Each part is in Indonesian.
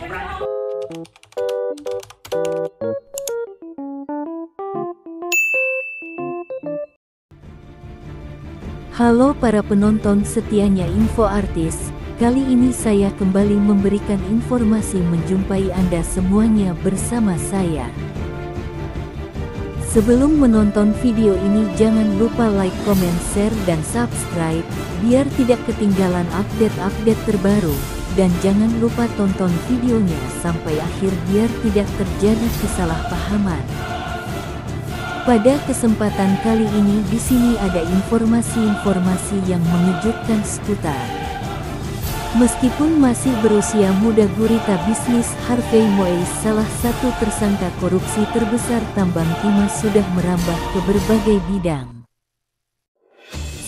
Halo para penonton setianya Info Artis, kali ini saya kembali memberikan informasi menjumpai Anda semuanya bersama saya. Sebelum menonton video ini jangan lupa like, comment, share, dan subscribe, biar tidak ketinggalan update-update terbaru, dan jangan lupa tonton videonya sampai akhir biar tidak terjadi kesalahpahaman. Pada kesempatan kali ini di sini ada informasi-informasi yang mengejutkan seputar. Meskipun masih berusia muda, gurita bisnis Harvey Moise, salah satu tersangka korupsi terbesar tambang timah, sudah merambah ke berbagai bidang.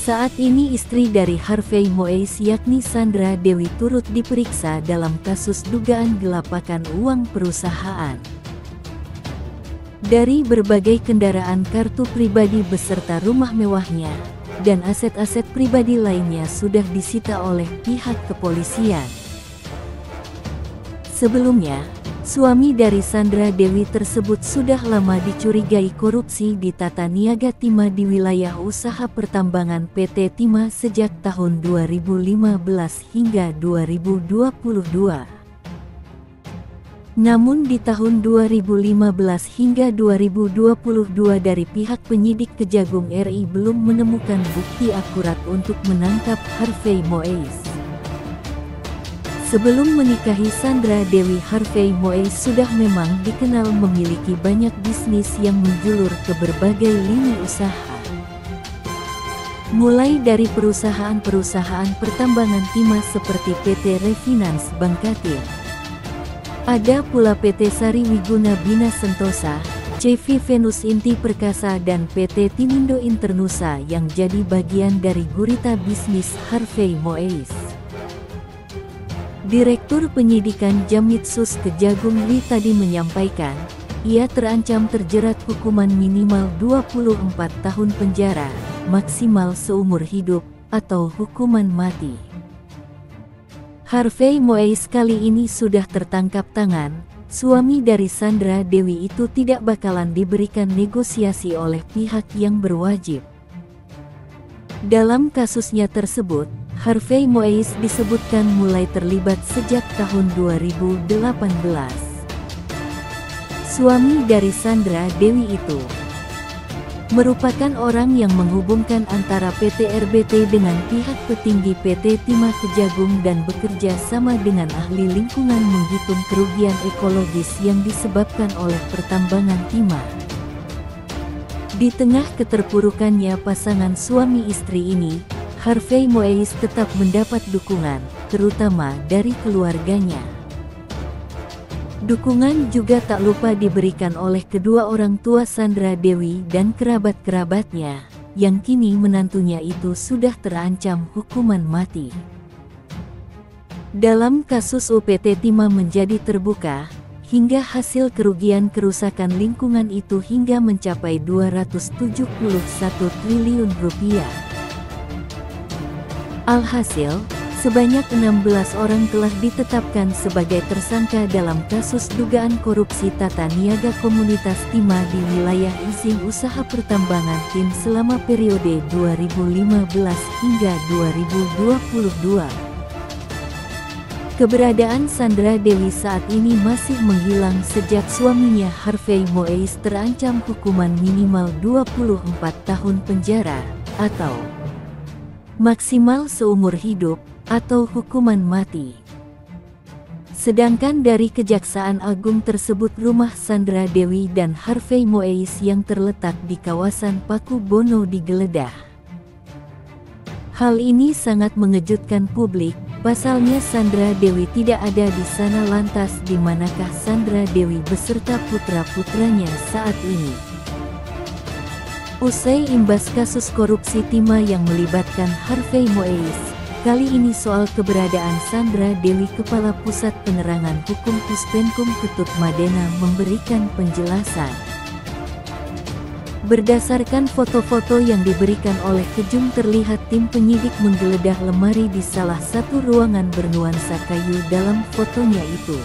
Saat ini istri dari Harvey Moise yakni Sandra Dewi turut diperiksa dalam kasus dugaan gelapakan uang perusahaan. Dari berbagai kendaraan, kartu pribadi beserta rumah mewahnya, dan aset-aset pribadi lainnya sudah disita oleh pihak kepolisian. Sebelumnya, suami dari Sandra Dewi tersebut sudah lama dicurigai korupsi di tata niaga timah di wilayah usaha pertambangan PT Timah sejak tahun 2015 hingga 2022. Namun di tahun 2015 hingga 2022 dari pihak penyidik Kejagung RI belum menemukan bukti akurat untuk menangkap Harvey Moise. Sebelum menikahi Sandra Dewi, Harvey Moise sudah memang dikenal memiliki banyak bisnis yang menjulur ke berbagai lini usaha. Mulai dari perusahaan-perusahaan pertambangan timah seperti PT Refinance Bangkatil. Ada pula PT Sari Wiguna Bina Sentosa, CV Venus Inti Perkasa, dan PT Timindo Internusa yang jadi bagian dari gurita bisnis Harvey Moise. Direktur Penyidikan Jamitsus Kejagung Lee tadi menyampaikan, ia terancam terjerat hukuman minimal 24 tahun penjara, maksimal seumur hidup, atau hukuman mati. Harvey Moise kali ini sudah tertangkap tangan. Suami dari Sandra Dewi itu tidak bakalan diberikan negosiasi oleh pihak yang berwajib. Dalam kasusnya tersebut, Harvey Moise disebutkan mulai terlibat sejak tahun 2018. Suami dari Sandra Dewi itu merupakan orang yang menghubungkan antara PT RBT dengan pihak petinggi PT Timah Kejagung dan bekerja sama dengan ahli lingkungan menghitung kerugian ekologis yang disebabkan oleh pertambangan timah. Di tengah keterpurukannya pasangan suami istri ini, Harvey Moise tetap mendapat dukungan, terutama dari keluarganya. Dukungan juga tak lupa diberikan oleh kedua orang tua Sandra Dewi dan kerabat-kerabatnya, yang kini menantunya itu sudah terancam hukuman mati. Dalam kasus UPT Timah menjadi terbuka, hingga hasil kerugian kerusakan lingkungan itu hingga mencapai 271 triliun rupiah. Alhasil, sebanyak 16 orang telah ditetapkan sebagai tersangka dalam kasus dugaan korupsi tata niaga komunitas timah di wilayah izin usaha pertambangan TIM selama periode 2015 hingga 2022. Keberadaan Sandra Dewi saat ini masih menghilang sejak suaminya Harvey Moise terancam hukuman minimal 24 tahun penjara, atau maksimal seumur hidup, atau hukuman mati. Sedangkan dari Kejaksaan Agung tersebut, rumah Sandra Dewi dan Harvey Moise yang terletak di kawasan Paku Bono digeledah. Hal ini sangat mengejutkan publik, pasalnya Sandra Dewi tidak ada di sana. Lantas di manakah Sandra Dewi beserta putra-putranya saat ini? Usai imbas kasus korupsi timah yang melibatkan Harvey Moise, kali ini soal keberadaan Sandra Dewi, Kepala Pusat Penerangan Hukum Puspenkum Ketut Madena memberikan penjelasan. Berdasarkan foto-foto yang diberikan oleh Kejum, terlihat tim penyidik menggeledah lemari di salah satu ruangan bernuansa kayu. Dalam fotonya itu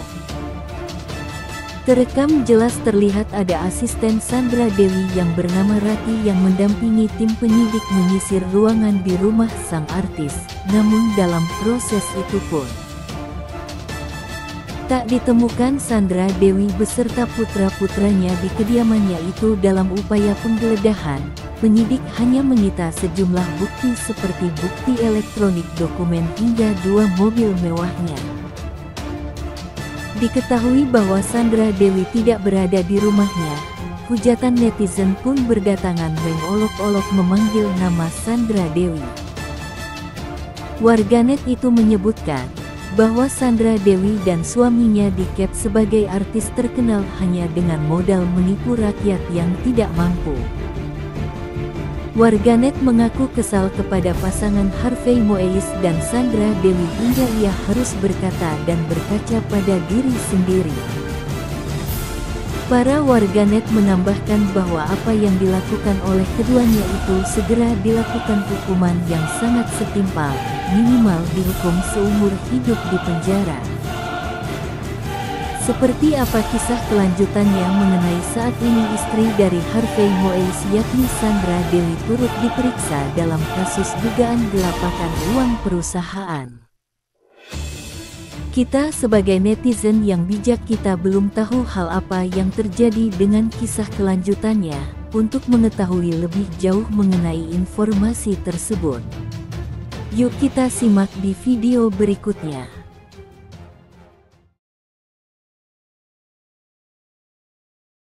Terekam jelas terlihat ada asisten Sandra Dewi yang bernama Rati yang mendampingi tim penyidik menyisir ruangan di rumah sang artis. Namun dalam proses itu pun tak ditemukan Sandra Dewi beserta putra-putranya di kediamannya itu. Dalam upaya penggeledahan, penyidik hanya menyita sejumlah bukti seperti bukti elektronik, dokumen hingga 2 mobil mewahnya. Diketahui bahwa Sandra Dewi tidak berada di rumahnya. Hujatan netizen pun berdatangan mengolok-olok memanggil nama Sandra Dewi. Warganet itu menyebutkan bahwa Sandra Dewi dan suaminya di-cap sebagai artis terkenal hanya dengan modal menipu rakyat yang tidak mampu. Warganet mengaku kesal kepada pasangan Harvey Moise dan Sandra Dewi hingga ia harus berkata dan berkaca pada diri sendiri. Para warganet menambahkan bahwa apa yang dilakukan oleh keduanya itu segera dilakukan, hukuman yang sangat setimpal, minimal dihukum seumur hidup di penjara. Seperti apa kisah kelanjutannya mengenai saat ini istri dari Harvey Moise yakni Sandra Dewi turut diperiksa dalam kasus dugaan gelapakan uang perusahaan. Kita sebagai netizen yang bijak, kita belum tahu hal apa yang terjadi dengan kisah kelanjutannya. Untuk mengetahui lebih jauh mengenai informasi tersebut, yuk kita simak di video berikutnya.